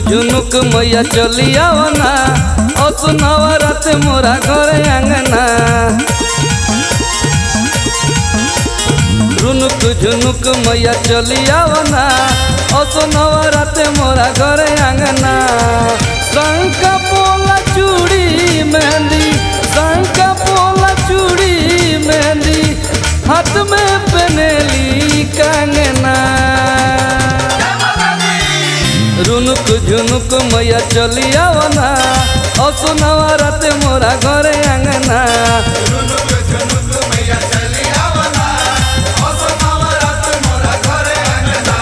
झुनुक मैया चलियावना असुनवा रात मोरा घर आंगना। रुनुक झुनुक मैया चलियावना असुनवा रात मोरा घर आंगना। शंका पोला चूड़ी मेहंदी, शंका पोला चूड़ी मेहंदी, हाथ में पहनेली कंगना। रुनुक झुनुक मैया चलियावना असुनवा रात मोरा घर आंगना। रुनुक झुनुक मैया चलियावना असुनवा रात मोरा घर आंगना।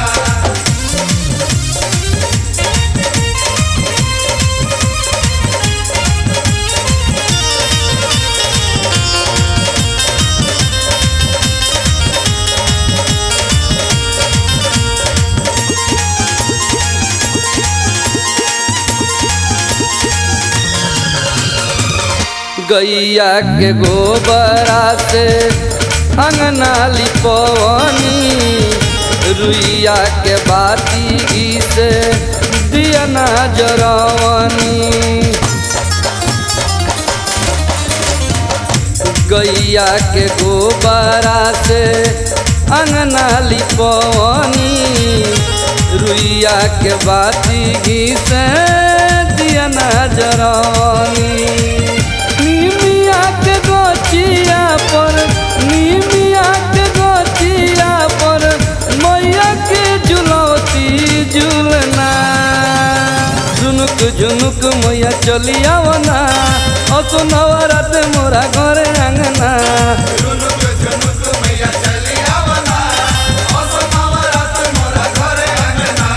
गैया के गोबरा से अंगना लिपवनी, रुइया के बाती से दिया ना जरवनी। गैया के गोबरा से अंगना लिपवनी, रुइया के बाती से दिया ना जरवनी। निमिया के गोचिया पर, निमिया के गोचिया पर मैया के झुलौती झुलना। झुनुक झुनुक मैया चलियावना असुनवा रात मोरा घर आंगना। रुनुक झुनुक मैया चलियावना असुनवा रात मोरा घर आंगना।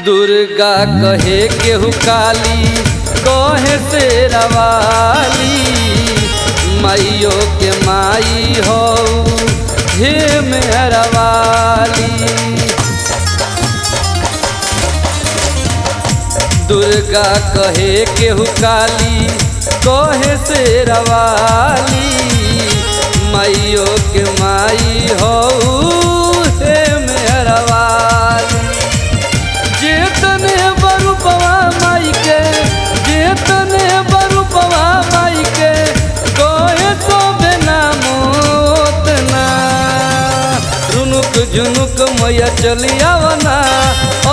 दुर्गा कहे केहू काली, कहे शेरवाली, माइयो के माई हो हे मेहरवाली। दुर्गा कहे केहू काली, कहे शेरवाली, माइयो के माई हो हे मेहरवाली। जेतने बरुपवा माई के, जेतने बरुपवा माई के, कोहे तो बिना मोतना। रुनुक झुनुक मैया चलियावना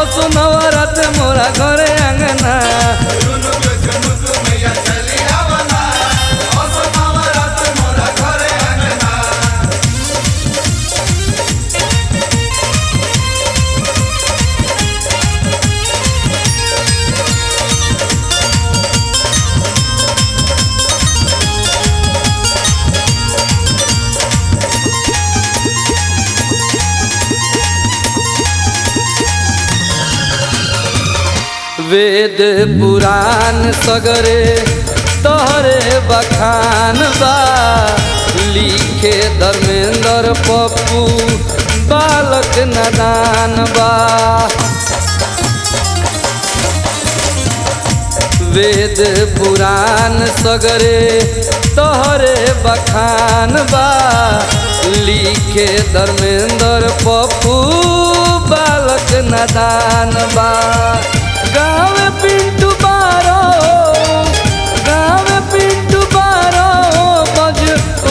असुनवा रात मोरा घर आंगना। रुनुक झुनुक मैया चलियावना असुनवा रात मोरा घर आंगना। वेद पुराण सगरे तोहरे बखान बा, लिखे धर्मेंद्र पप्पू बालक नादान बा। वेद पुराण सगरे तोहरे बखान बा, लिखे धर्मेंद्र पप्पू बालक नादान बा। गाँव पिंटू बारो, गाँव पिंटू बारो बज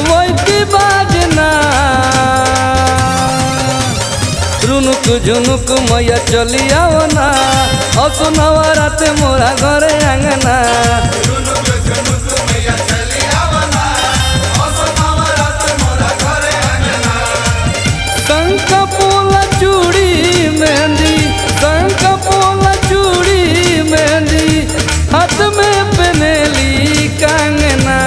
वैती बाजना। रुनुक झुनुक मैया चलियावना असुनवा रात मोरा घर आंगना। रुनुक झुनुक मैया चलियावना असुनवा रात मोरा घर आंगना। शंका पोला चूड़ी मेहंदी, शंका पोला चूड़ी मेहंदी, हाथ में पहनेली कंगना।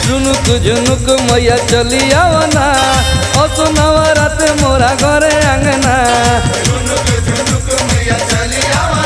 झुनुक झुनुक मैया चलियावना असुनवा रात मोरा घर आंगना। रुनुक झुनुक मैया चलियावना